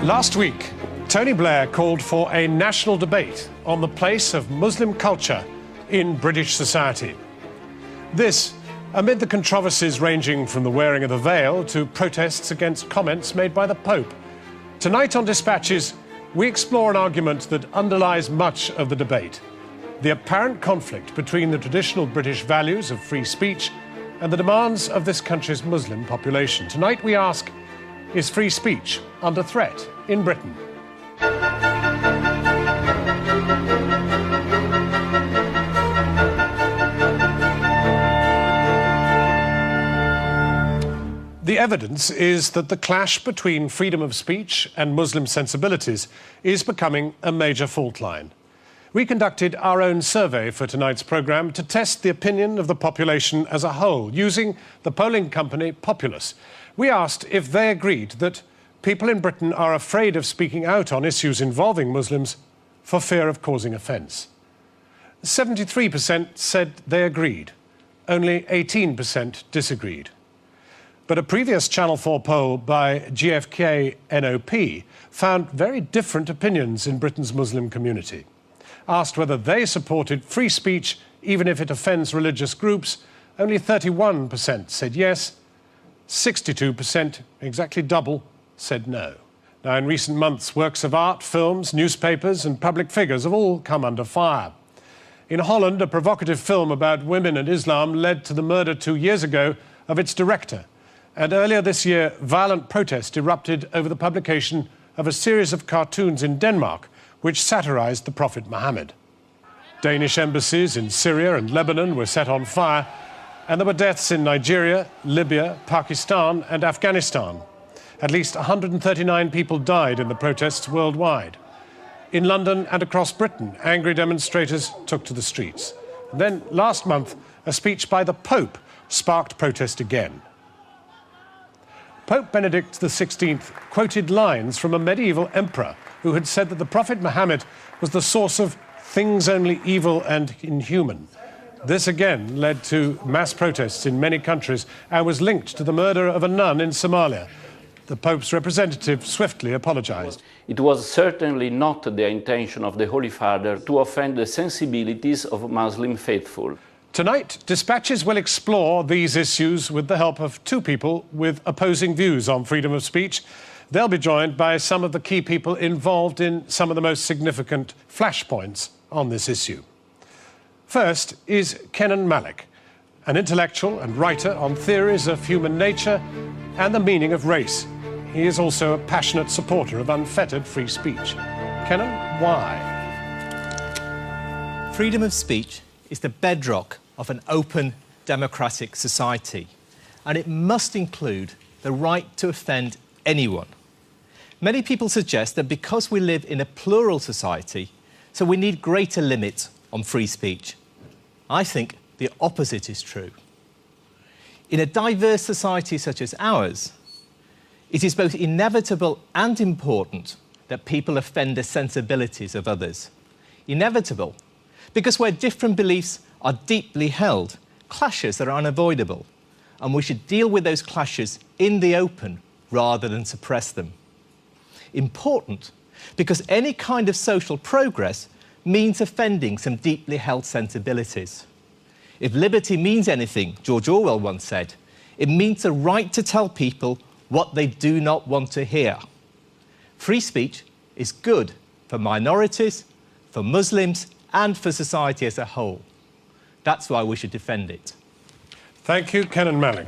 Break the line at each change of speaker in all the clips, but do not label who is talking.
Last week, Tony Blair called for a national debate on the place of Muslim culture in British society. This, amid the controversies ranging from the wearing of the veil to protests against comments made by the Pope. Tonight on Dispatches, we explore an argument that underlies much of the debate: the apparent conflict between the traditional British values of free speech and the demands of this country's Muslim population. Tonight we ask, is free speech under threat in Britain? The evidence is that the clash between freedom of speech and Muslim sensibilities is becoming a major fault line. We conducted our own survey for tonight's programme to test the opinion of the population as a whole, using the polling company Populus. We asked if they agreed that people in Britain are afraid of speaking out on issues involving Muslims for fear of causing offence. 73% said they agreed. Only 18% disagreed. But a previous Channel 4 poll by GfK NOP found very different opinions in Britain's Muslim community. Asked whether they supported free speech even if it offends religious groups, only 31% said yes, 62%, exactly double, said no. Now, in recent months, works of art, films, newspapers and public figures have all come under fire. In Holland, a provocative film about women and Islam led to the murder 2 years ago of its director. And earlier this year, violent protest erupted over the publication of a series of cartoons in Denmark which satirized the Prophet Muhammad. Danish embassies in Syria and Lebanon were set on fire, and there were deaths in Nigeria, Libya, Pakistan and Afghanistan. At least 139 people died in the protests worldwide. In London and across Britain, angry demonstrators took to the streets. And then, last month, a speech by the Pope sparked protest again. Pope Benedict XVI quoted lines from a medieval emperor who had said that the Prophet Muhammad was the source of things only evil and inhuman. This again led to mass protests in many countries and was linked to the murder of a nun in Somalia. The Pope's representative swiftly apologized.
It was certainly not the intention of the Holy Father to offend the sensibilities of Muslim faithful.
Tonight, Dispatches will explore these issues with the help of two people with opposing views on freedom of speech. They'll be joined by some of the key people involved in some of the most significant flashpoints on this issue. First is Kenan Malik, an intellectual and writer on theories of human nature and the meaning of race. He is also a passionate supporter of unfettered free speech. Kenan, why?
Freedom of speech is the bedrock of an open, democratic society, and it must include the right to offend anyone. Many people suggest that because we live in a plural society, so we need greater limits on free speech. I think the opposite is true. In a diverse society such as ours, it is both inevitable and important that people offend the sensibilities of others. Inevitable, because where different beliefs are deeply held, clashes are unavoidable, and we should deal with those clashes in the open rather than suppress them. Important, because any kind of social progress means offending some deeply held sensibilities. If liberty means anything, George Orwell once said, it means the right to tell people what they do not want to hear. Free speech is good for minorities, for Muslims, and for society as a whole. That's why we should defend it.
Thank you, Kenan Malik.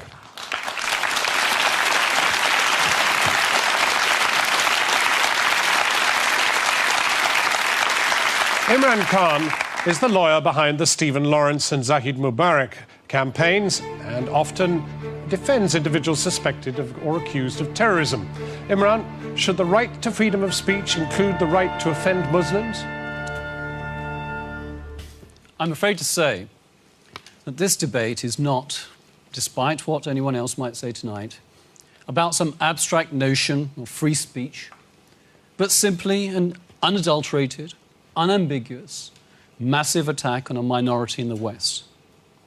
Imran Khan is the lawyer behind the Stephen Lawrence and Zahid Mubarak campaigns and often defends individuals suspected of or accused of terrorism. Imran, should the right to freedom of speech include the right to offend Muslims?
I'm afraid to say that this debate is not, despite what anyone else might say tonight, about some abstract notion of free speech, but simply an unadulterated, unambiguous, massive attack on a minority in the West.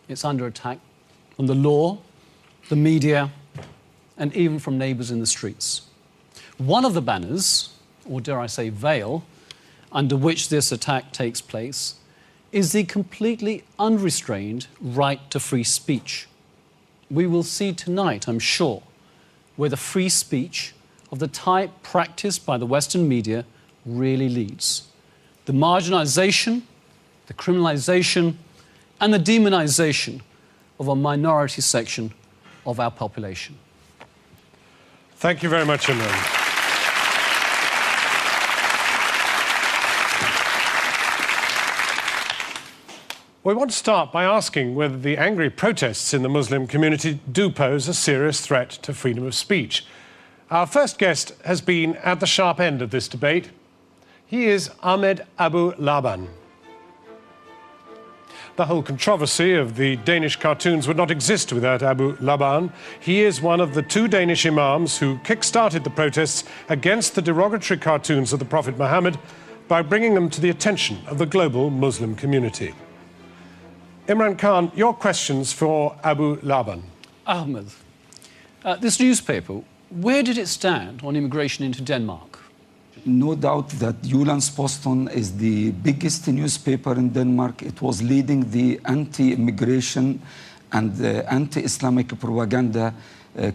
It's under attack from the law, the media, and even from neighbours in the streets. One of the banners or dare I say veil, under which this attack takes place, is the completely unrestrained right to free speech. We will see tonight, I'm sure, where the free speech of the type practiced by the Western media really leads. The marginalization, the criminalization, and the demonization of a minority section of our population.
Thank you very much, Imran. We want to start by asking whether the angry protests in the Muslim community do pose a serious threat to freedom of speech. Our first guest has been at the sharp end of this debate. He is Ahmed Abu Laban. The whole controversy of the Danish cartoons would not exist without Abu Laban. He is one of the two Danish imams who kick-started the protests against the derogatory cartoons of the Prophet Muhammad by bringing them to the attention of the global Muslim community. Imran Khan, your questions for Abu Laban.
Ahmed, this newspaper, where did it stand on immigration into Denmark?
No doubt that Jyllands-Posten is the biggest newspaper in Denmark. It was leading the anti-immigration and anti-Islamic propaganda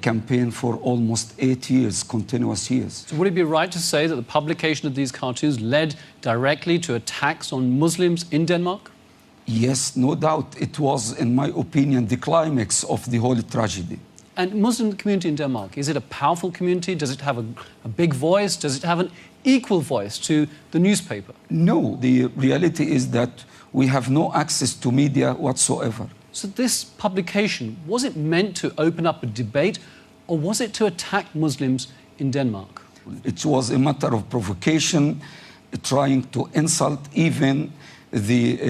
campaign for almost 8 years, continuous years.
So would it be right to say that the publication of these cartoons led directly to attacks on Muslims in Denmark?
Yes, no doubt. It was, in my opinion, the climax of the whole tragedy.
And Muslim community in Denmark, is it a powerful community? Does it have a big voice? Does it have an equal voice to the newspaper?
No, the reality is that we have no access to media whatsoever.
So this publication, was it meant to open up a debate, or was it to attack Muslims in Denmark?
It was a matter of provocation, trying to insult even the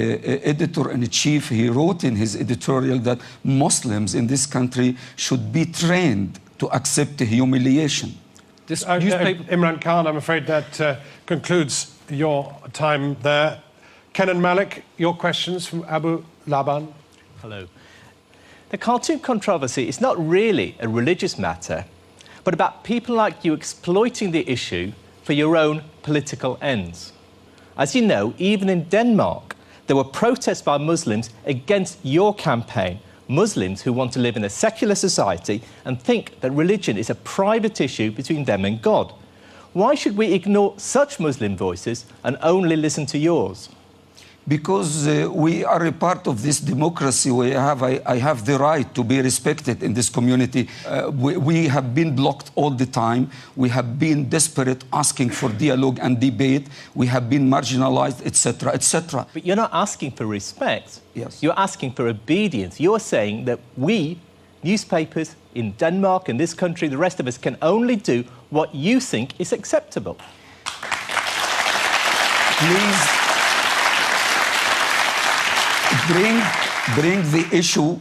editor-in-chief. He wrote in his editorial that Muslims in this country should be trained to accept humiliation.
This newspaper...
Imran Khan, I'm afraid that concludes your time there. Kenan Malik, your questions from Abu Laban.
Hello. The cartoon controversy is not really a religious matter, but about people like you exploiting the issue for your own political ends. As you know, even in Denmark, there were protests by Muslims against your campaign. Muslims who want to live in a secular society and think that religion is a private issue between them and God. Why should we ignore such Muslim voices and only listen to yours?
Because we are a part of this democracy. I have the right to be respected in this community. We have been blocked all the time. We have been desperate, asking for dialogue and debate. We have been marginalized, etc., etc.
But you're not asking for respect.
Yes.
You're asking for obedience. You're saying that we, newspapers in Denmark, in this country, the rest of us, can only do what you think is acceptable.
Please bring the issue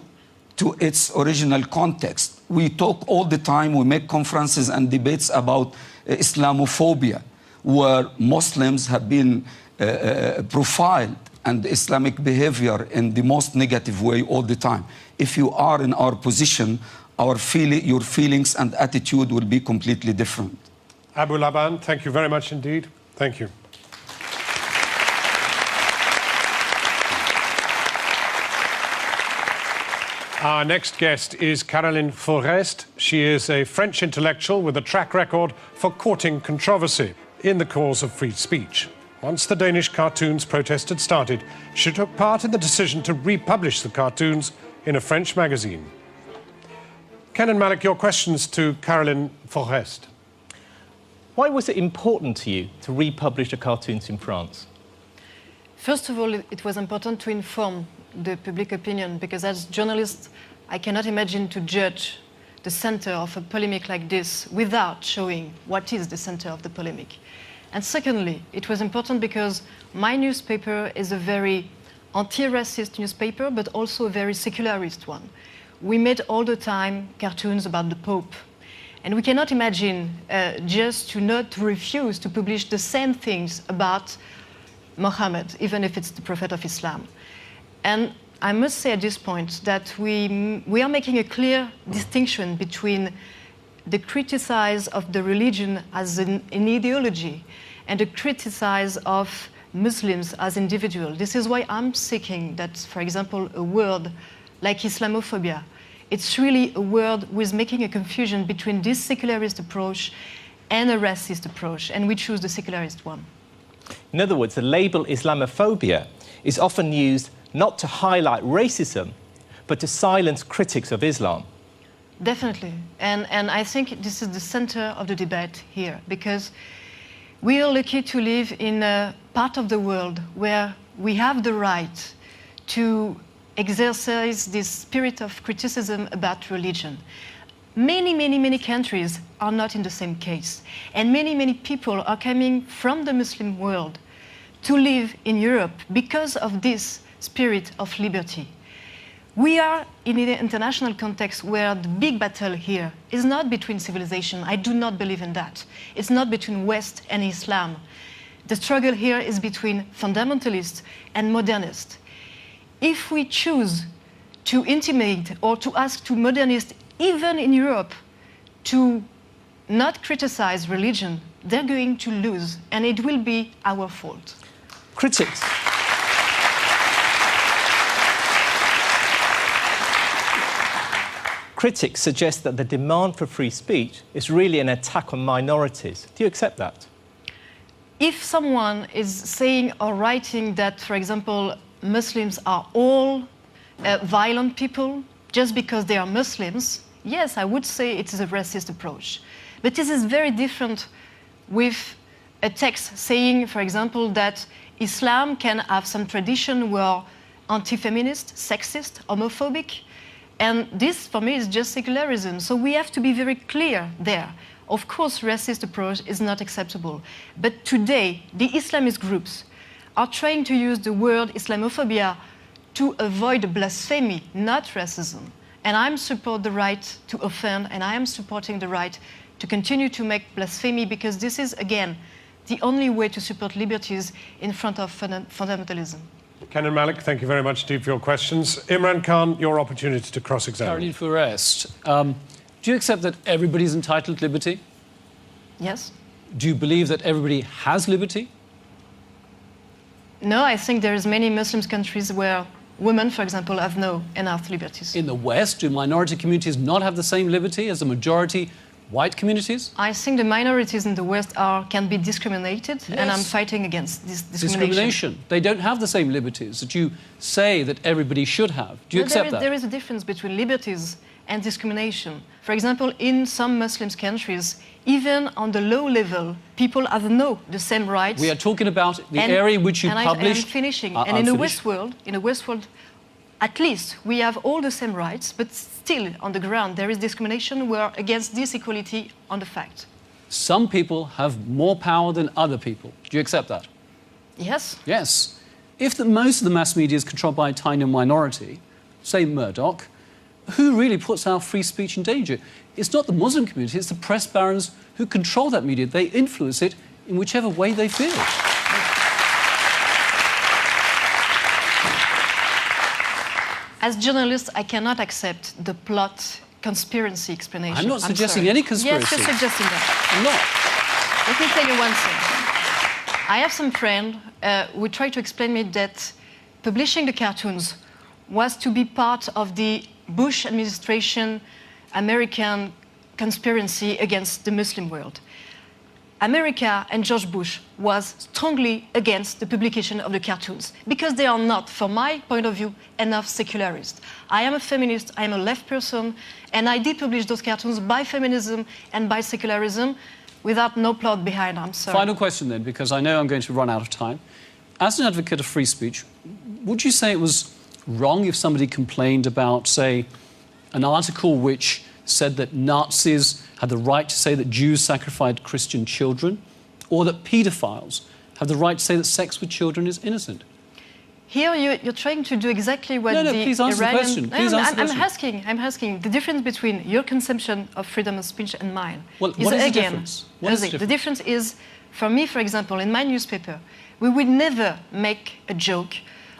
to its original context. We talk all the time, we make conferences and debates about Islamophobia, where Muslims have been profiled and Islamic behavior in the most negative way all the time. If you are in our position, your feelings and attitude will be completely different.
Abu Laban, thank you very much indeed. Thank you. Our next guest is Caroline Forest. She is a French intellectual with a track record for courting controversy in the cause of free speech. Once the Danish cartoons protest had started, she took part in the decision to republish the cartoons in a French magazine. Kenan Malik, your questions to Caroline Forest.
Why was it important to you to republish the cartoons in France?
First of all, it was important to inform the public opinion, because as journalists, I cannot imagine to judge the center of a polemic like this without showing what is the center of the polemic. And secondly, it was important because my newspaper is a very anti-racist newspaper, but also a very secularist one. We made all the time cartoons about the Pope. And we cannot imagine just to not refuse to publish the same things about Muhammad, even if it's the Prophet of Islam. And I must say at this point that we are making a clear distinction between the criticize of the religion as an ideology and a criticize of Muslims as individuals. This is why I'm seeking that, for example, a word like Islamophobia, it's really a word who is making a confusion between this secularist approach and a racist approach, and we choose the secularist one.
In other words, the label Islamophobia is often used not to highlight racism, but to silence critics of Islam.
Definitely. And I think this is the center of the debate here, because we are lucky to live in a part of the world where we have the right to exercise this spirit of criticism about religion. Many countries are not in the same case. And many people are coming from the Muslim world to live in Europe because of this spirit of liberty. We are in an international context where the big battle here is not between civilization. I do not believe in that. It's not between West and Islam. The struggle here is between fundamentalists and modernists. If we choose to intimate or to ask to modernists, even in Europe, to not criticize religion, they're going to lose, and it will be our fault.
Critics. Critics suggest that the demand for free speech is really an attack on minorities. Do you accept that?
If someone is saying or writing that, for example, Muslims are all violent people just because they are Muslims, yes, I would say it is a racist approach. But this is very different with a text saying, for example, that Islam can have some tradition where anti-feminist, sexist, homophobic, and this, for me, is just secularism. So we have to be very clear there. Of course, racist approach is not acceptable. But today, the Islamist groups are trying to use the word Islamophobia to avoid blasphemy, not racism. And I support the right to offend, and I am supporting the right to continue to make blasphemy, because this is, again, the only way to support liberties in front of fundamentalism.
Kenan Malik, thank you very much indeed for your questions. Imran Khan, your opportunity to cross-examine.
Caroline Forest, do you accept that everybody's entitled to liberty?
Yes?
Do you believe that everybody has liberty?
No, I think there is many Muslim countries where women, for example, have no enough liberties.
In the West, do minority communities not have the same liberty as the majority white communities?
I think the minorities in the West can be discriminated,
Yes.
and I'm fighting against this discrimination.
They don't have the same liberties that you say that everybody should have. Do you accept that?
There is a difference between liberties and discrimination. For example, in some Muslim countries, even on the low level, people have the same rights.
We are talking about the area which you published.
I'm finishing. And in the West world, at least we have all the same rights, but still on the ground there is discrimination where against this equality on the fact.
Some people have more power than other people. Do you accept that?
Yes.
Yes. If most of the mass media is controlled by a tiny minority, say Murdoch, who really puts our free speech in danger? It's not the Muslim community, it's the press barons who control that media. They influence it in whichever way they feel.
As journalists, I cannot accept the plot conspiracy explanation.
I'm not suggesting any conspiracy.
Yes, you're suggesting that.
I'm not.
Let me tell you one thing. I have some friend who tried to explain me that publishing the cartoons was to be part of the Bush administration American conspiracy against the Muslim world. America and George Bush was strongly against the publication of the cartoons because they are not, from my point of view, enough secularist. I am a feminist, I am a left person, and I did publish those cartoons by feminism and by secularism without no plot behind. I'm sorry.
Final question then, because I know I'm going to run out of time. As an advocate of free speech, would you say it was wrong if somebody complained about, say, an article which said that Nazis had the right to say that Jews sacrificed Christian children, or that paedophiles have the right to say that sex with children is innocent?
Here you're trying to do exactly what
No,
the
please answer the
Iranian...
question. Please answer the question.
I'm asking the difference between your conception of freedom of speech and mine.
Well, what is the difference? What is the difference?
The difference is, for me, for example, in my newspaper, we would never make a joke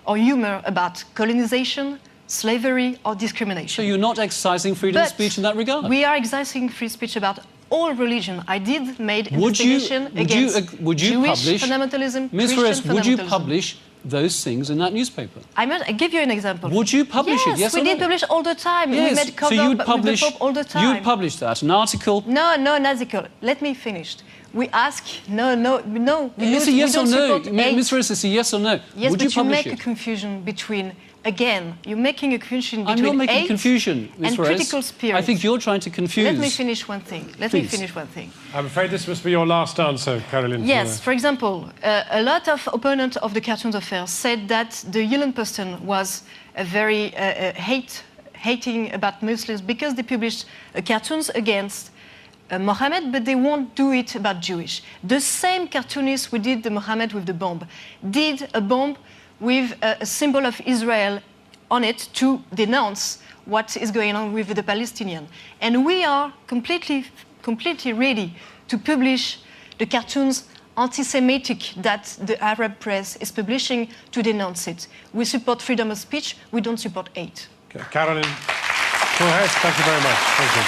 or humor about colonization, slavery or discrimination.
So you're not exercising freedom of speech in that regard?
We are exercising free speech about all religion. I did made
Would you,
investigation against
would you
Jewish
publish,
fundamentalism,
Ms.
Christian
Ferres, would you
fundamentalism.
publish those things in that newspaper?
I give you an example.
Would you publish it? Yes
we
or
did
no?
publish all the time.
Yes.
We made cover
so you'd
with
publish,
the Pope all the time.
You'd publish that, an article.
No, an article. Let me finish. We ask, no.
It's a yes or no.
Ms.
Ms. Ferres, it's a yes or no.
Yes,
would
but
you publish
make
it?
a confusion between, again, you're making a confusion
I'm
between
not making
hate
confusion, Ms.
and
Ferres.
critical spirit.
I think you're trying to confuse.
Let me finish one thing.
I'm afraid this must be your last answer, Caroline.
Yes, for example, a lot of opponents of the Cartoons Affair said that the Jyllands-Posten was a very hating about Muslims because they published cartoons against Mohammed, but they won't do it about Jewish. The same cartoonists who did the Mohammed with the bomb did a bomb with a symbol of Israel on it to denounce what is going on with the Palestinians. And we are completely ready to publish the cartoons anti-Semitic that the Arab press is publishing to denounce it. We support freedom of speech, we don't support hate.
Okay. Caroline Fourest, thank you very much. Thank you.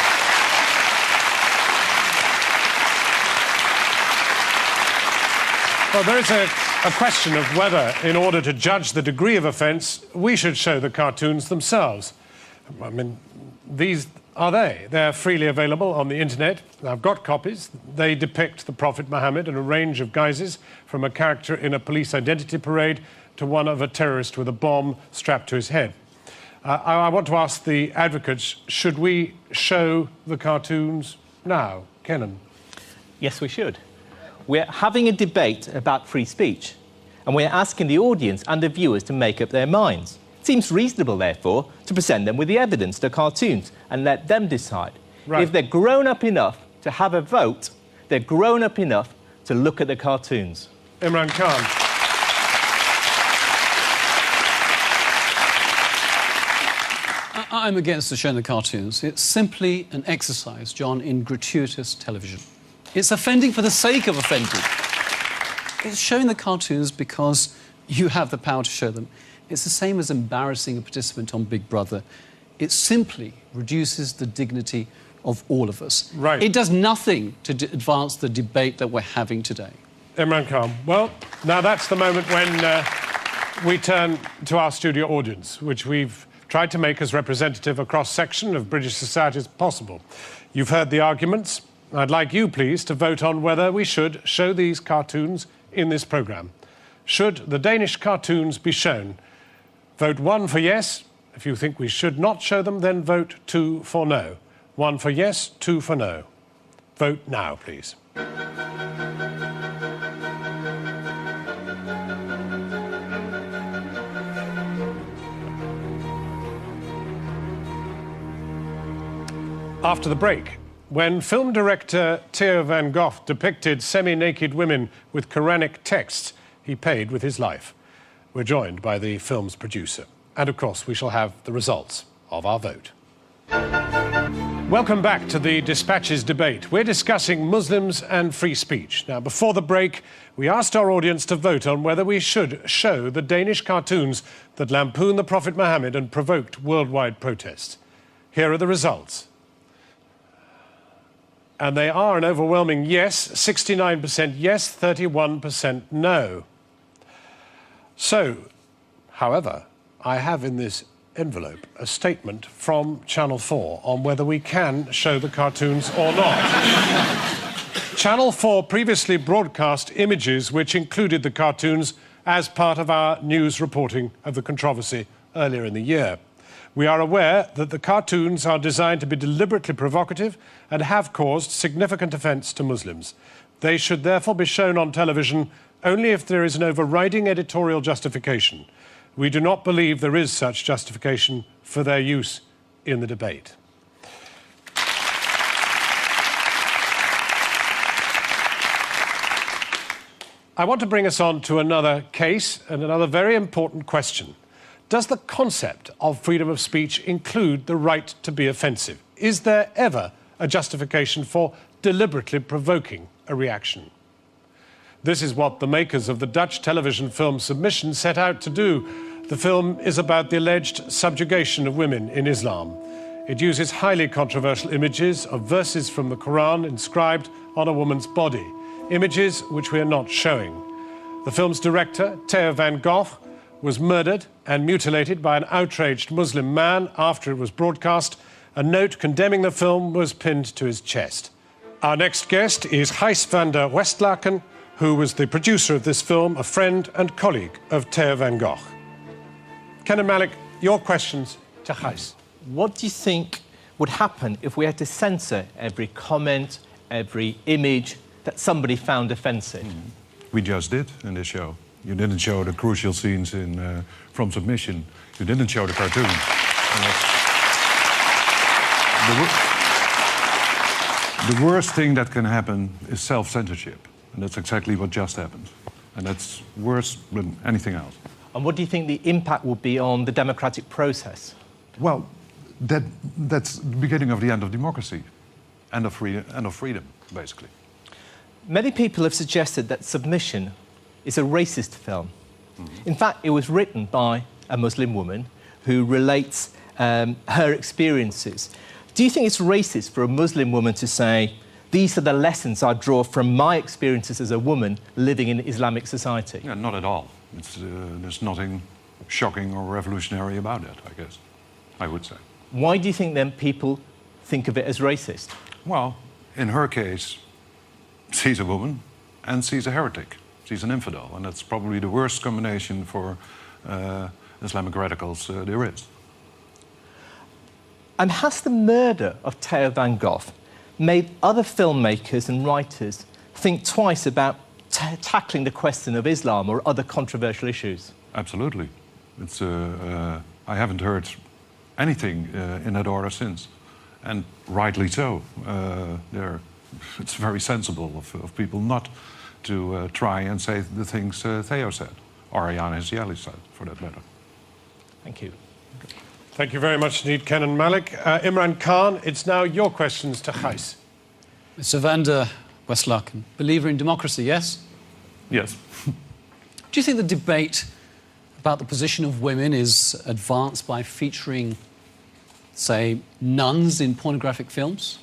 Well, there is a question of whether, in order to judge the degree of offence, we should show the cartoons themselves. I mean, these are they. They're freely available on the internet. I've got copies. They depict the Prophet Muhammad in a range of guises, from a character in a police identity parade to one of a terrorist with a bomb strapped to his head. I want to ask the advocates, should we show the cartoons now? Kenan?
Yes, we should. We're having a debate about free speech, and we're asking the audience and the viewers to make up their minds. It seems reasonable, therefore, to present them with the evidence, the cartoons, and let them decide.
Right.
If they're grown up enough to have a vote, they're grown up enough to look at the cartoons.
Imran Khan.
I'm against the showing the cartoons. It's simply an exercise, John, in gratuitous television. It's offending for the sake of offending. It's showing the cartoons because you have the power to show them. It's the same as embarrassing a participant on Big Brother. It simply reduces the dignity of all of us.
Right.
It does nothing to advance the debate that we're having today.
Imran Khan. Well, now that's the moment when we turn to our studio audience, which we've tried to make as representative a cross-section of British society as possible. You've heard the arguments. I'd like you, please, to vote on whether we should show these cartoons in this programme. Should the Danish cartoons be shown? Vote 1 for yes. If you think we should not show them, then vote 2 for no. 1 for yes, 2 for no. Vote now, please. After the break, when film director Theo van Gogh depicted semi-naked women with Quranic texts, he paid with his life. We're joined by the film's producer. And of course, we shall have the results of our vote. Welcome back to the Dispatches debate. We're discussing Muslims and free speech. Now, before the break, we asked our audience to vote on whether we should show the Danish cartoons that lampoon the Prophet Muhammad and provoked worldwide protests. Here are the results. And they are an overwhelming yes, 69% yes, 31% no. So, however, I have in this envelope a statement from Channel 4 on whether we can show the cartoons or not. Channel 4 previously broadcast images which included the cartoons as part of our news reporting of the controversy earlier in the year. We are aware that the cartoons are designed to be deliberately provocative and have caused significant offence to Muslims. They should therefore be shown on television only if there is an overriding editorial justification. We do not believe there is such justification for their use in the debate. I want to bring us on to another case and another very important question. Does the concept of freedom of speech include the right to be offensive? Is there ever a justification for deliberately provoking a reaction? This is what the makers of the Dutch television film Submission set out to do. The film is about the alleged subjugation of women in Islam. It uses highly controversial images of verses from the Quran inscribed on a woman's body, images which we are not showing. The film's director, Theo van Gogh, was murdered and mutilated by an outraged Muslim man after it was broadcast. A note condemning the film was pinned to his chest. Our next guest is Gijs van der Westlaken, who was the producer of this film, a friend and colleague of Theo van Gogh. Ken and Malik, your questions to Gijs.
What do you think would happen if we had to censor every comment, every image that somebody found offensive?
We just did in this show. You didn't show the crucial scenes in From Submission. You didn't show the cartoon. The worst thing that can happen is self-censorship. And that's exactly what just happened. And that's worse than anything else.
And what do you think the impact will be on the democratic process?
Well, that's the beginning of the end of democracy. End of freedom, basically.
Many people have suggested that Submission is a racist film. In fact, it was written by a Muslim woman who relates her experiences. Do you think it's racist for a Muslim woman to say, these are the lessons I draw from my experiences as a woman living in Islamic society?
Yeah, not at all. There's nothing shocking or revolutionary about it, I guess, I would say.
Why do you think then people think of it as racist?
Well, in her case, she's a woman and she's a heretic. She's an infidel, and that's probably the worst combination for Islamic radicals there is.
And has the murder of Theo van Gogh made other filmmakers and writers think twice about tackling the question of Islam or other controversial issues?
Absolutely. I haven't heard anything in that order since, and rightly so. It's very sensible of people not to try and say the things Theo said, or Ayaan Hirsi said, for that matter.
Thank you.
Thank you very much indeed, Ken and Malik. Imran Khan, it's now your questions to Gijs.
Mr. van der Westlaken, believer in democracy, yes?
Yes.
Do you think the debate about the position of women is advanced by featuring, say, nuns in pornographic films?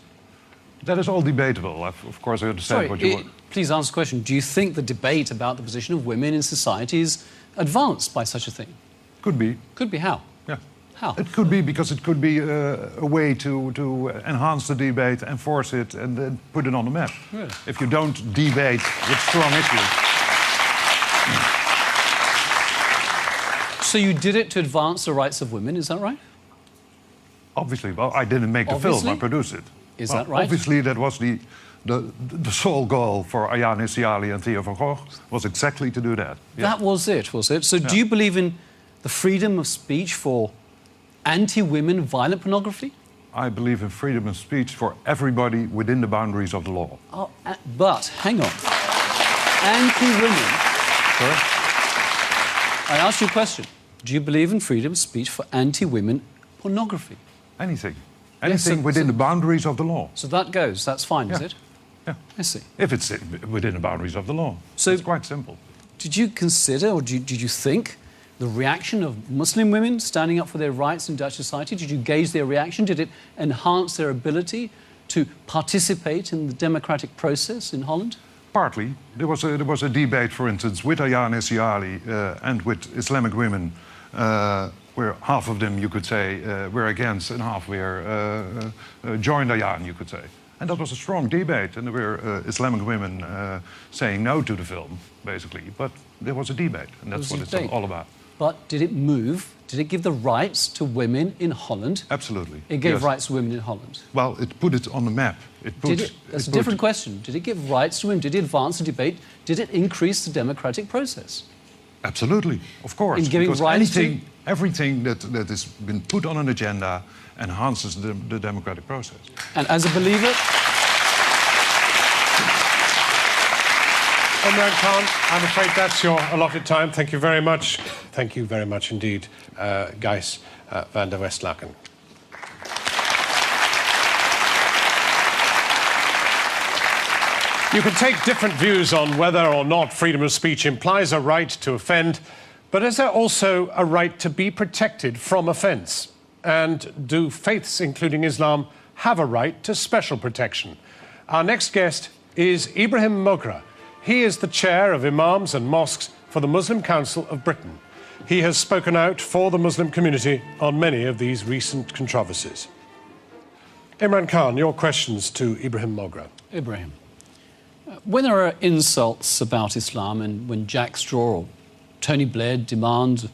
That is all debatable. Of course, I understand what you want.
Please answer the question. Do you think the debate about the position of women in society is advanced by such a thing?
Could be.
Could be. How?
Yeah.
How?
It could be because it could be a way to enhance the debate, enforce it, and then put it on the map.
Really?
If you don't debate with strong issues.
So you did it to advance the rights of women, is that right?
Obviously. Well, I didn't make the film, I produced it.
Is that right?
Obviously, that was the sole goal for Ayaan Hirsi and Theo van Gogh, was exactly to do that. Yeah.
That was it? So do you believe in the freedom of speech for anti-women violent pornography?
I believe in freedom of speech for everybody within the boundaries of the law.
Oh, but, hang on. Anti-women...
Sorry?
I asked you a question. Do you believe in freedom of speech for anti-women pornography?
Anything. Anything within the boundaries of the law.
So that goes, that's fine, is it?
Yeah.
I see.
If it's within the boundaries of the law.
So
it's quite simple.
Did you consider, or did you think, the reaction of Muslim women standing up for their rights in Dutch society? Did you gauge their reaction? Did it enhance their ability to participate in the democratic process in Holland?
Partly. There was a debate, for instance, with Ayaan Hirsi and with Islamic women, where half of them, you could say, were against and half were joined Ayaan, you could say. And that was a strong debate, and there were Islamic women saying no to the film, basically. But there was a debate, and that's what it's all about.
But did it move? Did it give the rights to women in Holland?
Absolutely.
It gave rights to women in Holland?
Well, it put it on the map.
That's a different question. Did it give rights to women? Did it advance the debate? Did it increase the democratic process?
Absolutely, of course.
In giving rights
everything that has been put on an agenda enhances the democratic process.
And as a believer...
Imran Khan, I'm afraid that's your allotted time. Thank you very much. Thank you very much indeed, Gijs van der Westlaken. You can take different views on whether or not freedom of speech implies a right to offend, but is there also a right to be protected from offence? And do faiths, including Islam, have a right to special protection? Our next guest is Ibrahim Mogra. He is the chair of Imams and Mosques for the Muslim Council of Britain. He has spoken out for the Muslim community on many of these recent controversies. Imran Khan, your questions to Ibrahim Mogra.
Ibrahim, when there are insults about Islam and when Jack Straw or Tony Blair demand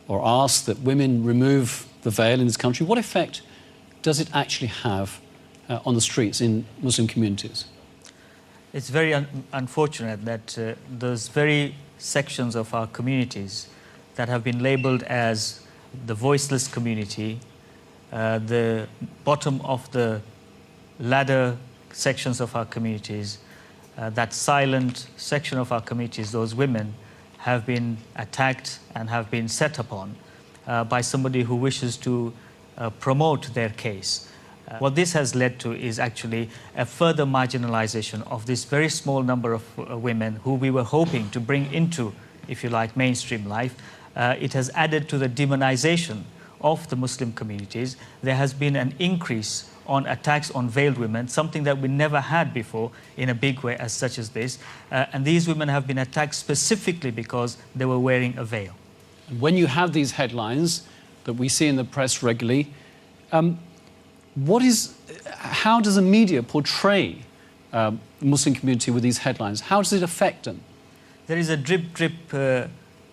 or ask that women remove the veil in this country, what effect does it actually have on the streets in Muslim communities?
It's very unfortunate that those very sections of our communities that have been labeled as the voiceless community, the bottom of the ladder sections of our communities, that silent section of our communities, those women, have been attacked and have been set upon by somebody who wishes to promote their case. What this has led to is actually a further marginalization of this very small number of women who we were hoping to bring into, if you like, mainstream life. It has added to the demonization of the Muslim communities. There has been an increase on attacks on veiled women, something that we never had before in a big way as such as this. And these women have been attacked specifically because they were wearing a veil.
When you have these headlines that we see in the press regularly, how does the media portray the Muslim community with these headlines? How does it affect them?
There is a drip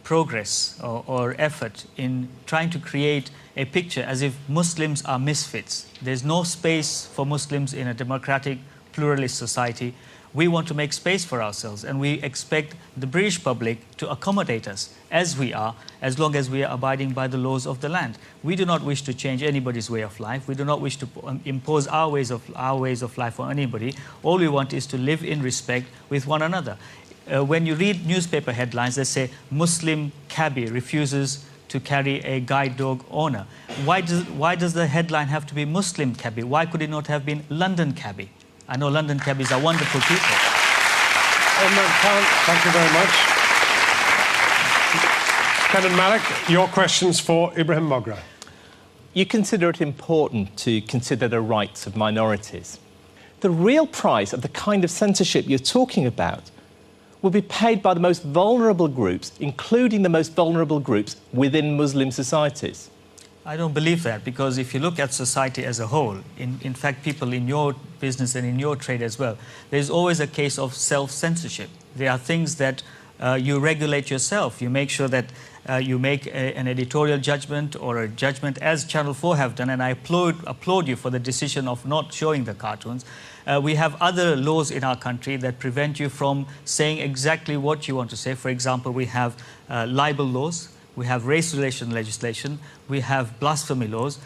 progress or effort in trying to create a picture as if Muslims are misfits. There's no space for Muslims in a democratic, pluralist society. We want to make space for ourselves, and we expect the British public to accommodate us as we are, as long as we are abiding by the laws of the land. We do not wish to change anybody's way of life. We do not wish to impose our ways of life on anybody. All we want is to live in respect with one another. When you read newspaper headlines that say Muslim cabbie refuses to carry a guide dog owner, why does the headline have to be Muslim cabbie? Why could it not have been London cabbie? I know London cabbies are wonderful people.
Thank you very much. Kenan Malik, your questions for Ibrahim Mogra.
You consider it important to consider the rights of minorities. The real price of the kind of censorship you're talking about will be paid by the most vulnerable groups, including the most vulnerable groups within Muslim societies.
I don't believe that, because if you look at society as a whole, in fact, people in your business and in your trade as well, there's always a case of self-censorship. There are things that you regulate yourself. You make sure that you make an editorial judgment or a judgment, as Channel 4 have done, and I applaud you for the decision of not showing the cartoons. We have other laws in our country that prevent you from saying exactly what you want to say. For example, we have libel laws. We have race relation legislation, we have blasphemy laws,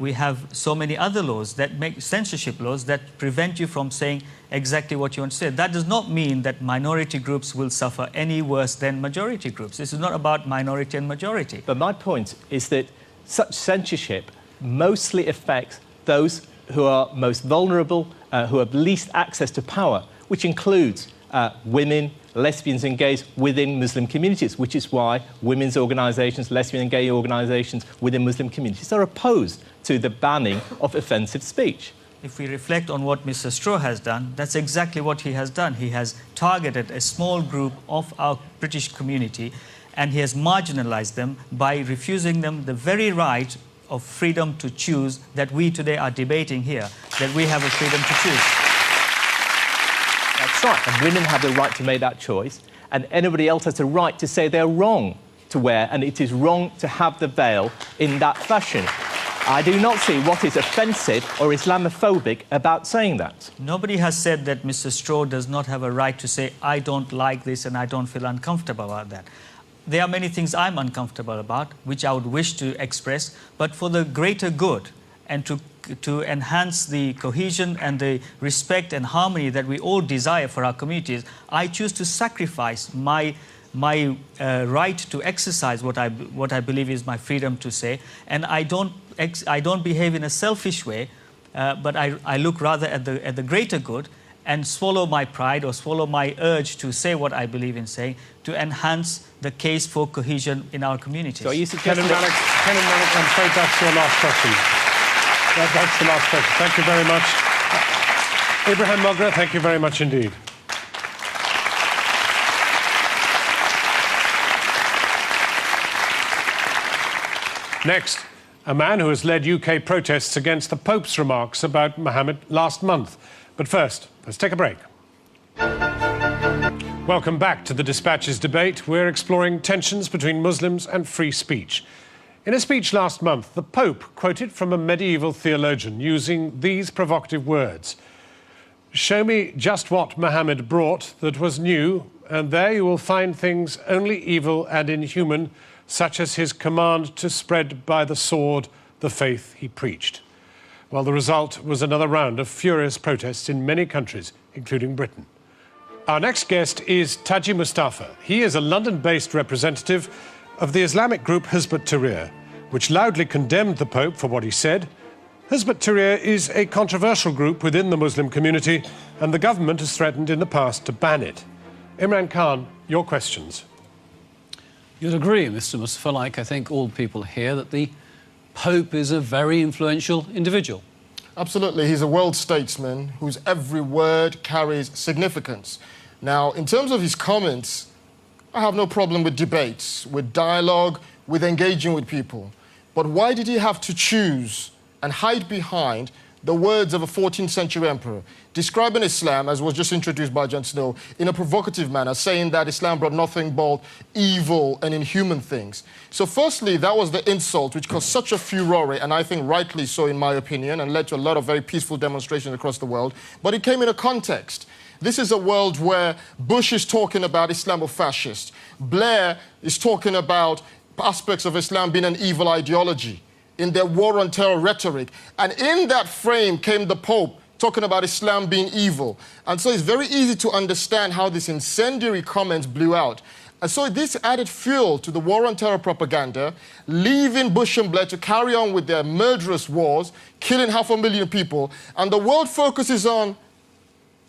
we have so many other laws that make censorship laws that prevent you from saying exactly what you want to say. That does not mean that minority groups will suffer any worse than majority groups. This is not about minority and majority.
But my point is that such censorship mostly affects those who are most vulnerable, who have least access to power, which includes women, lesbians and gays within Muslim communities, which is why women's organisations, lesbian and gay organisations within Muslim communities are opposed to the banning of offensive speech.
If we reflect on what Mr. Straw has done, that's exactly what he has done. He has targeted a small group of our British community, and he has marginalised them by refusing them the very right of freedom to choose that we today are debating here, that we have a freedom to choose.
That's right, and women have the right to make that choice, and anybody else has the right to say they're wrong to wear, and it is wrong to have the veil in that fashion. I do not see what is offensive or Islamophobic about saying that.
Nobody has said that Mr. Straw does not have a right to say, I don't like this and I don't feel uncomfortable about that. There are many things I'm uncomfortable about, which I would wish to express, but for the greater good and to enhance the cohesion and the respect and harmony that we all desire for our communities, I choose to sacrifice my right to exercise what I believe is my freedom to say, and I don't behave in a selfish way, but I look rather at the greater good, and swallow my pride or swallow my urge to say what I believe in saying to enhance the case for cohesion in our communities.
So are you suggesting
Kenan Malik, I'm afraid that's your last question. That's the last question. Thank you very much. Ibrahim Mogra, thank you very much indeed. Next, a man who has led UK protests against the Pope's remarks about Mohammed last month. But first, let's take a break. Welcome back to the Dispatches debate. We're exploring tensions between Muslims and free speech. In a speech last month, the Pope quoted from a medieval theologian using these provocative words: "Show me just what Mohammed brought that was new, and there you will find things only evil and inhuman, such as his command to spread by the sword the faith he preached." Well, the result was another round of furious protests in many countries, including Britain. Our next guest is Taji Mustafa. He is a London-based representative of the Islamic group Hizb ut-Tahrir, which loudly condemned the Pope for what he said. Hizb ut-Tahrir is a controversial group within the Muslim community, and the government has threatened in the past to ban it. Imran Khan, your questions.
You'd agree, Mr. Mustafa, like I think all people here, that the Pope is a very influential individual.
Absolutely. He's a world statesman whose every word carries significance. Now, in terms of his comments, I have no problem with debates, with dialogue, with engaging with people. But why did he have to choose and hide behind the words of a 14th century emperor, describing Islam, as was just introduced by Jon Snow, in a provocative manner, saying that Islam brought nothing but evil and inhuman things? So firstly, that was the insult which caused such a furore, and I think rightly so in my opinion, and led to a lot of very peaceful demonstrations across the world. But it came in a context. This is a world where Bush is talking about Islamofascist. Blair is talking about aspects of Islam being an evil ideology in their war on terror rhetoric. And in that frame came the Pope talking about Islam being evil. And so it's very easy to understand how these incendiary comments blew out. And so this added fuel to the war on terror propaganda, leaving Bush and Blair to carry on with their murderous wars, killing 500,000 people. And the world focuses on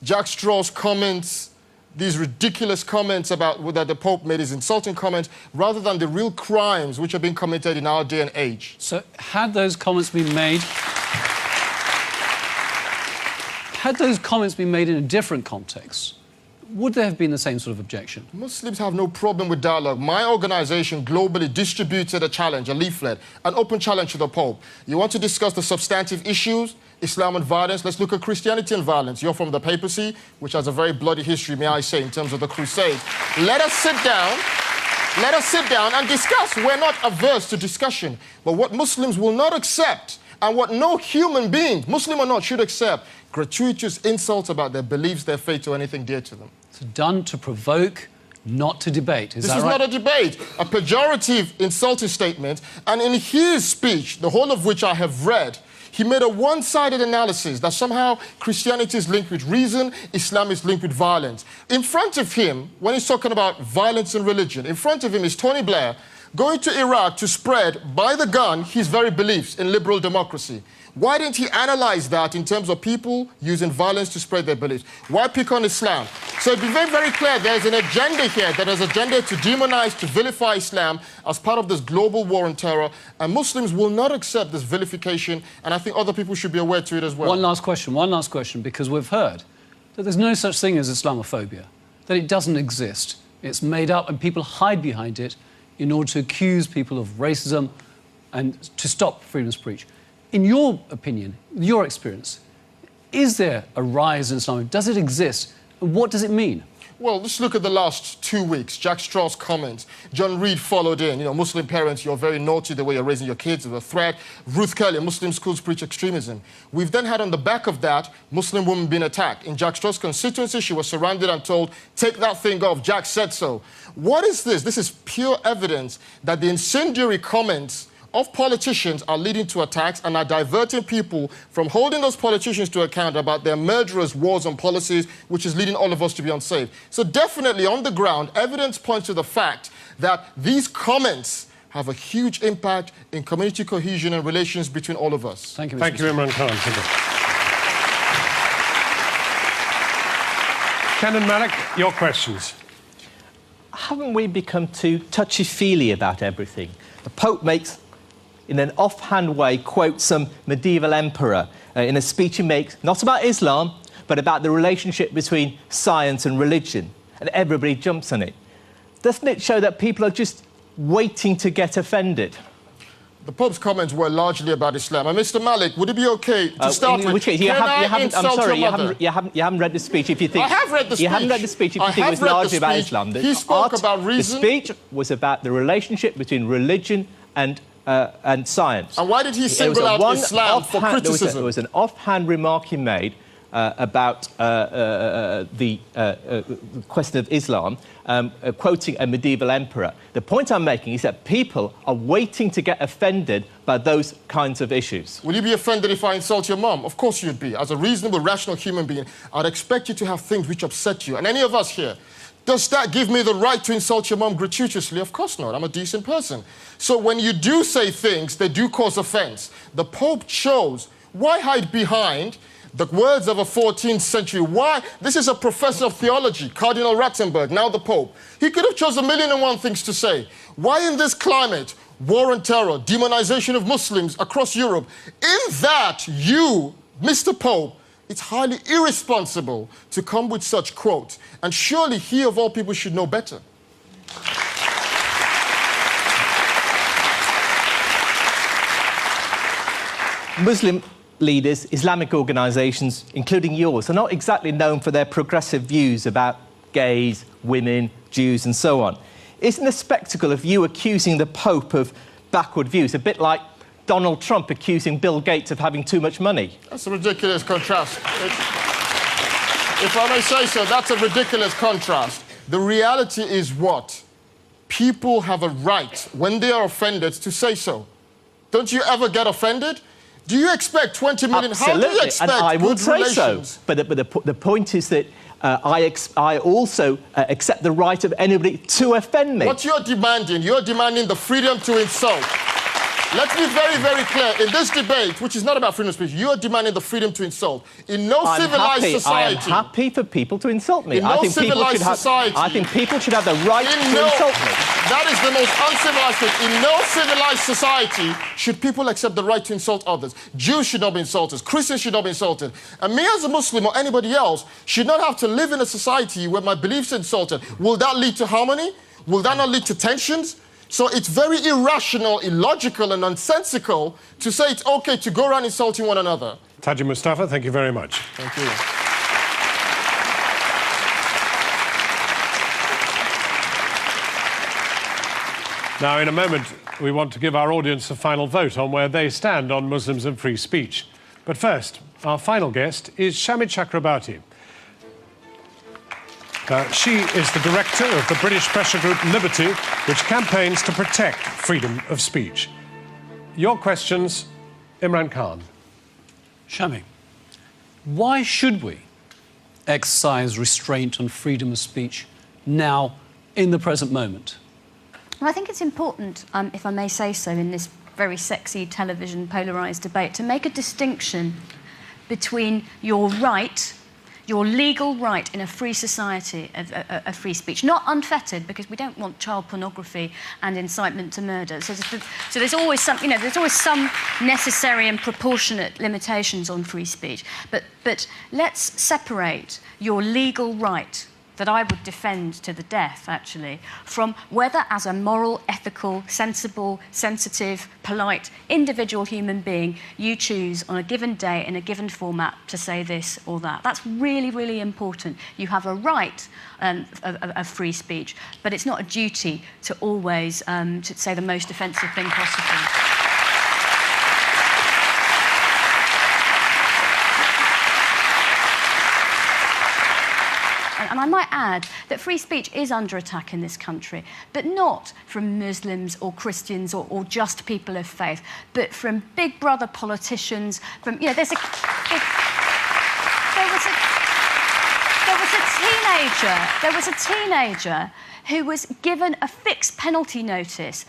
Jack Straw's comments, these ridiculous comments about that the Pope made, his insulting comments, rather than the real crimes which are being committed in our day and age.
So had those comments been made... Had those comments been made in a different context, would there have been the same sort of objection?
Muslims have no problem with dialogue. My organization globally distributed a challenge, a leaflet, an open challenge to the Pope. You want to discuss the substantive issues, Islam and violence? Let's look at Christianity and violence. You're from the papacy, which has a very bloody history, may I say, in terms of the crusade. Let us sit down. Let us sit down and discuss. We're not averse to discussion. But what Muslims will not accept, and what no human being, Muslim or not, should accept, gratuitous insults about their beliefs, their faith, or anything dear to them.
It's done to provoke, not to debate. Is that right?
This is not a debate, a pejorative, insulting statement. And in his speech, the whole of which I have read, he made a one-sided analysis that somehow Christianity is linked with reason, Islam is linked with violence. In front of him, when he's talking about violence and religion, in front of him is Tony Blair going to Iraq to spread by the gun his very beliefs in liberal democracy. Why didn't he analyze that in terms of people using violence to spread their beliefs? Why pick on Islam? So it'd be very, very clear there's an agenda here. There is an agenda to demonize, to vilify Islam as part of this global war on terror. And Muslims will not accept this vilification. And I think other people should be aware to it as well.
One last question, because we've heard that there's no such thing as Islamophobia, that it doesn't exist. It's made up and people hide behind it in order to accuse people of racism and to stop freedom of speech. In your opinion, your experience, is there a rise in Islam? Does it exist? And what does it mean?
Well, let's look at the last 2 weeks. Jack Straw's comments. John Reed followed in. You know, Muslim parents, you're very naughty the way you're raising your kids with a threat. Ruth Kelly, Muslim schools preach extremism. We've then had on the back of that, Muslim women being attacked. In Jack Straw's constituency, she was surrounded and told, take that thing off, Jack said so. What is this? This is pure evidence that the incendiary comments of politicians are leading to attacks and are diverting people from holding those politicians to account about their murderous wars and policies, which is leading all of us to be unsafe. So definitely on the ground, evidence points to the fact that these comments have a huge impact in community cohesion and relations between all of us.
Thank you, Mr.
Thank you, Imran Khan. Thank you. Kenan Malik, your questions.
Haven't we become too touchy-feely about everything? The Pope makes, in an offhand way, quotes some medieval emperor in a speech he makes, not about Islam, but about the relationship between science and religion, and everybody jumps on it. Doesn't it show that people are just waiting to get offended?
The Pope's comments were largely about Islam. And Mr. Malik, would it be okay to start with?
You haven't read the speech. If you think
I have read the speech.
You haven't read the speech. If you think it was largely about Islam.
He spoke about reason.
The speech was about the relationship between religion and science.
And why did he single out Islam for criticism?
There was an offhand remark he made about the question of Islam, quoting a medieval emperor. The point I'm making is that people are waiting to get offended by those kinds of issues.
Will you be offended if I insult your mom? Of course you'd be. As a reasonable, rational human being, I'd expect you to have things which upset you. And any of us here, does that give me the right to insult your mom gratuitously? Of course not. I'm a decent person. So when you do say things that do cause offense, the Pope chose, why hide behind the words of a 14th century? Why? This is a professor of theology, Cardinal Ratzenberg, now the Pope. He could have chosen 1,000,001 things to say. Why in this climate, war and terror, demonization of Muslims across Europe, in that you, Mr. Pope, it's highly irresponsible to come with such quotes. And surely he of all people should know better.
Muslim leaders, Islamic organisations, including yours, are not exactly known for their progressive views about gays, women, Jews and so on. Isn't the spectacle of you accusing the Pope of backward views a bit like Donald Trump accusing Bill Gates of having too much money?
That's a ridiculous contrast. If I may say so, that's a ridiculous contrast. The reality is what? People have a right, when they are offended, to say so. Don't you ever get offended? Do you expect 20 million?
Absolutely.
How do you expect
and I would say
relations?
so. But the point is that I also accept the right of anybody to offend me.
What you're demanding the freedom to insult. Let's be very, very clear. In this debate, which is not about freedom of speech, you are demanding the freedom to insult. In no civilized society...
I am happy for people to insult me.
In no civilized society...
I think people should have the right to insult me.
That is the most uncivilized thing. In no civilized society should people accept the right to insult others. Jews should not be insulted. Christians should not be insulted. And me as a Muslim or anybody else should not have to live in a society where my beliefs are insulted. Will that lead to harmony? Will that not lead to tensions? So it's very irrational, illogical and nonsensical to say it's okay to go around insulting one another.
Taji Mustafa, thank you very much.
Thank you.
Now, in a moment, we want to give our audience a final vote on where they stand on Muslims and free speech. But first, our final guest is Shami Chakrabarti. She is the director of the British pressure group Liberty, which campaigns to protect freedom of speech. Your questions, Imran Khan.
Shami, why should we exercise restraint on freedom of speech now, in the present moment?
Well, I think it's important, if I may say so, in this very sexy television polarised debate, to make a distinction between your right, your legal right in a free society of free speech, not unfettered, because we don't want child pornography and incitement to murder. So there's always some, there's always some necessary and proportionate limitations on free speech. But let's separate your legal right, that I would defend to the death, actually, from whether as a moral, ethical, sensible, sensitive, polite, individual human being you choose on a given day in a given format to say this or that. That's really, really important. You have a right of free speech, but it's not a duty to always to say the most offensive thing possible. And I might add that free speech is under attack in this country, but not from Muslims or Christians or just people of faith, but from big brother politicians, from, there was a teenager who was given a fixed penalty notice.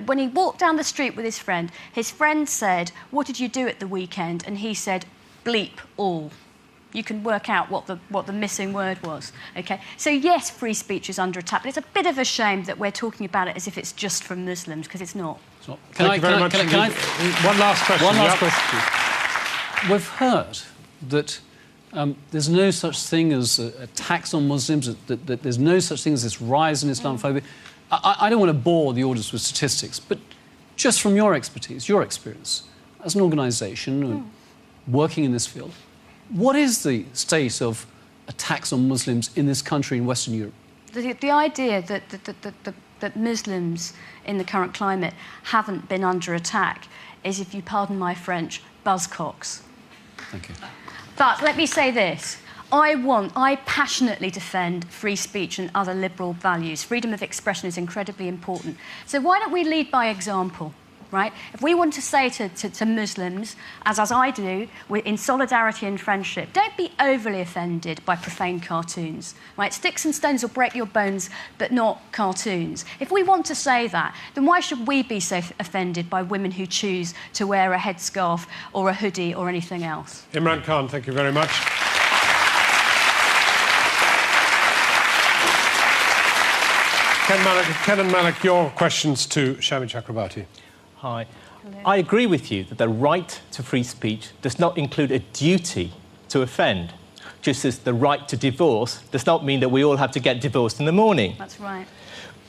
When he walked down the street with his friend said, "What did you do at the weekend?" And he said, "Bleep all." You can work out what the missing word was. Okay. So yes, free speech is under attack, but it's a bit of a shame that we're talking about it as if it's just from Muslims, because it's not.
Thank you very much. One last question.
One last question, please. We've heard that there's no such thing as attacks on Muslims, that there's no such thing as this rise in Islamophobia. I don't want to bore the audience with statistics, but just from your expertise, your experience, as an organisation working in this field, what is the state of attacks on Muslims in this country in Western Europe?
The idea that Muslims in the current climate haven't been under attack is, if you pardon my French, buzzcocks.
Thank you.
But let me say this. I passionately defend free speech and other liberal values. Freedom of expression is incredibly important. So why don't we lead by example, right? If we want to say to Muslims, as I do, in solidarity and friendship, don't be overly offended by profane cartoons, right? Sticks and stones will break your bones, but not cartoons. If we want to say that, then why should we be so offended by women who choose to wear a headscarf or a hoodie or anything else?
Imran Khan, thank you very much. Ken and Malik, your questions to Shami Chakrabarti.
Hi. I agree with you that the right to free speech does not include a duty to offend, just as the right to divorce does not mean that we all have to get divorced in the morning.
That's right.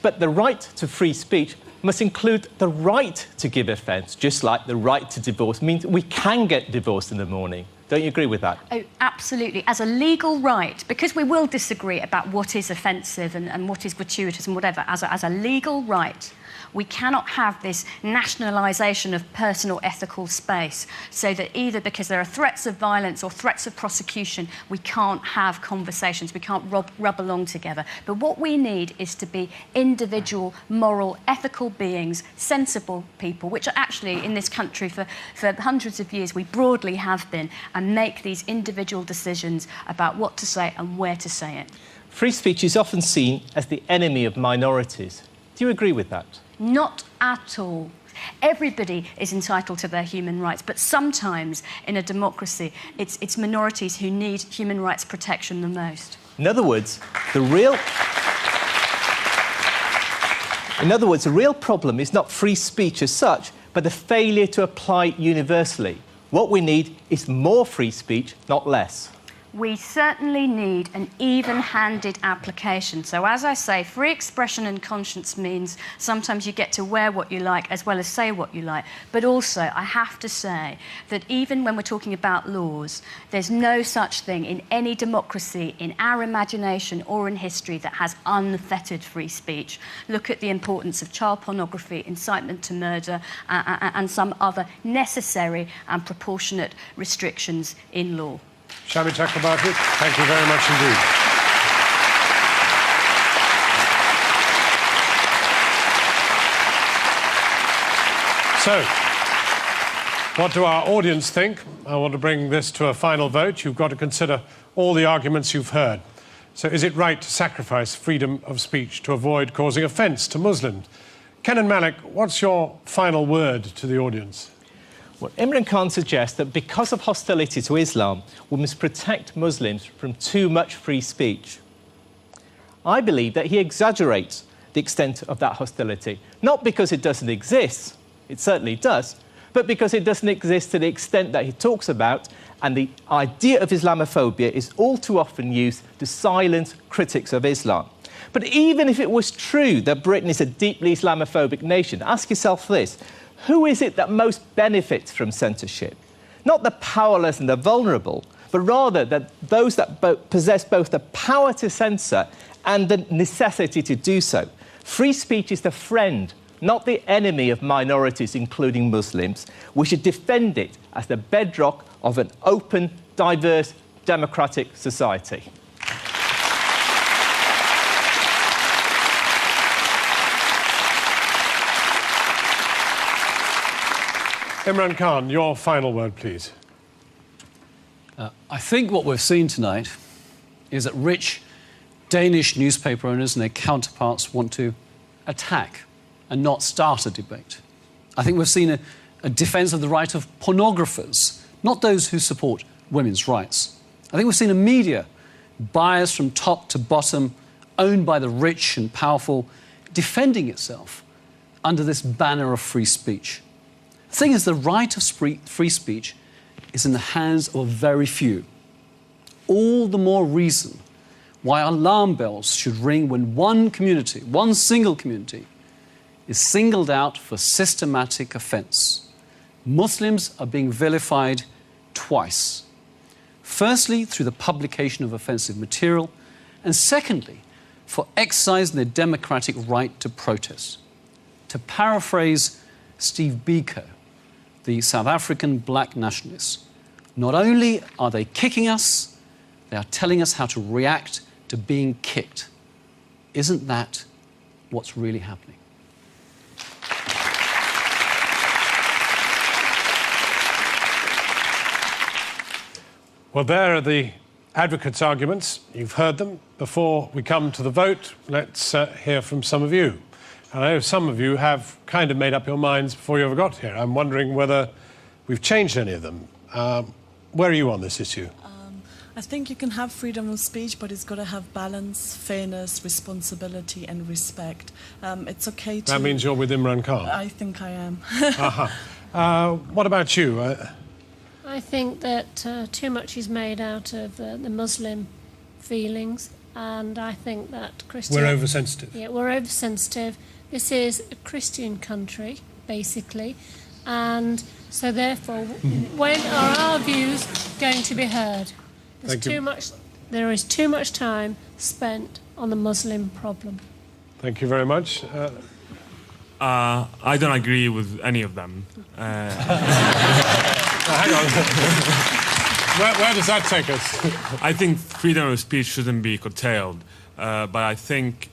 But the right to free speech must include the right to give offence, just like the right to divorce means we can get divorced in the morning. Don't you agree with that?
Oh, absolutely. As a legal right, because we will disagree about what is offensive and what is gratuitous and whatever, as a legal right, we cannot have this nationalisation of personal ethical space, so that either because there are threats of violence or threats of prosecution, we can't have conversations, we can't rub along together. But what we need is to be individual, moral, ethical beings, sensible people, which are actually in this country for hundreds of years we broadly have been, and make these individual decisions about what to say and where to say it.
Free speech is often seen as the enemy of minorities. Do you agree with that?
Not at all. Everybody is entitled to their human rights, but sometimes in a democracy, it's minorities who need human rights protection the most.
In other words, the real problem is not free speech as such, but the failure to apply it universally. What we need is more free speech, not less.
We certainly need an even-handed application. So, as I say, free expression and conscience means sometimes you get to wear what you like as well as say what you like. But also, I have to say that even when we're talking about laws, there's no such thing in any democracy, in our imagination or in history, that has unfettered free speech. Look at the importance of child pornography, incitement to murder, and some other necessary and proportionate restrictions in law.
Shami Chakrabarti, thank you very much indeed. So, what do our audience think? I want to bring this to a final vote. You've got to consider all the arguments you've heard. So, is it right to sacrifice freedom of speech to avoid causing offence to Muslims? Ken and Malik, what's your final word to the audience?
Well, Imran Khan suggests that because of hostility to Islam, we must protect Muslims from too much free speech. I believe that he exaggerates the extent of that hostility, not because it doesn't exist, it certainly does, but because it doesn't exist to the extent that he talks about, and the idea of Islamophobia is all too often used to silence critics of Islam. But even if it was true that Britain is a deeply Islamophobic nation, ask yourself this: who is it that most benefits from censorship? Not the powerless and the vulnerable, but rather that those that possess both the power to censor and the necessity to do so. Free speech is the friend, not the enemy of minorities, including Muslims. We should defend it as the bedrock of an open, diverse, democratic society.
Imran Khan, your final word, please.
I think what we've seen tonight is that rich Danish newspaper owners and their counterparts want to attack and not start a debate. I think we've seen a defence of the right of pornographers, not those who support women's rights. I think we've seen a media biased from top to bottom, owned by the rich and powerful, defending itself under this banner of free speech. The thing is, the right of free speech is in the hands of very few. All the more reason why alarm bells should ring when one community, one single community, is singled out for systematic offence. Muslims are being vilified twice. Firstly, through the publication of offensive material, and secondly, for exercising their democratic right to protest. To paraphrase Steve Biko, the South African black nationalist, not only are they kicking us, they are telling us how to react to being kicked. Isn't that what's really happening?
Well, there are the advocates' arguments. You've heard them. Before we come to the vote, let's hear from some of you. And I know some of you have kind of made up your minds before you ever got here. I'm wondering whether we've changed any of them. Where are you on this issue?
I think you can have freedom of speech, but it's got to have balance, fairness, responsibility and respect. It's okay to...
That means you're with Imran Khan?
I think I am.
What about you?
I think that too much is made out of the Muslim feelings, and I think that Christian...
We're oversensitive.
Yeah, we're oversensitive. This is a Christian country, basically, and so therefore, when are our views going to be heard? There is too much time spent on the Muslim problem.
Thank you very much.
I don't agree with any of them.
Hang on. Where does that take us?
I think freedom of speech shouldn't be curtailed, but I think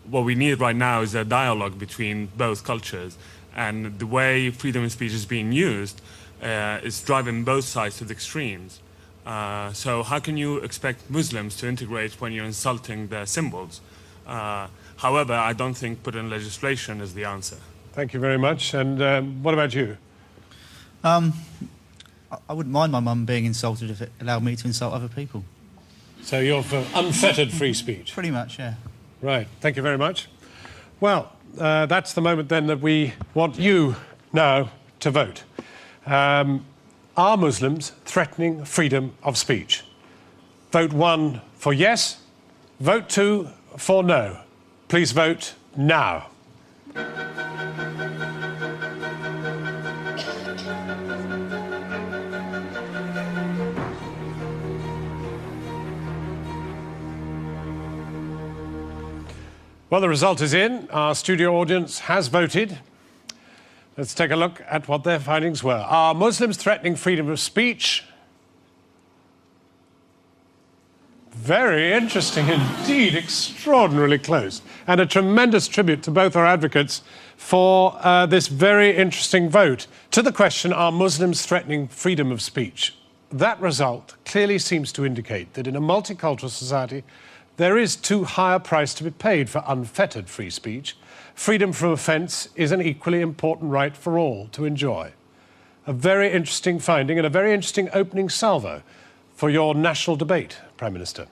what we need right now is a dialogue between both cultures, and the way freedom of speech is being used is driving both sides to the extremes. So how can you expect Muslims to integrate when you're insulting their symbols? However, I don't think putting legislation is the answer.
Thank you very much. And what about you?
I wouldn't mind my mum being insulted if it allowed me to insult other people.
So you're for unfettered free speech?
Pretty much, yeah.
Right. Thank you very much. Well, that's the moment then that we want you now to vote. Are Muslims threatening freedom of speech? Vote 1 for yes, vote 2 for no. Please vote now. Well, the result is in. Our studio audience has voted. Let's take a look at what their findings were. Are Muslims threatening freedom of speech? Very interesting indeed, extraordinarily close. And a tremendous tribute to both our advocates for this very interesting vote. To the question, are Muslims threatening freedom of speech? That result clearly seems to indicate that in a multicultural society, there is too high a price to be paid for unfettered free speech. Freedom from offence is an equally important right for all to enjoy. A very interesting finding and a very interesting opening salvo for your national debate, Prime Minister.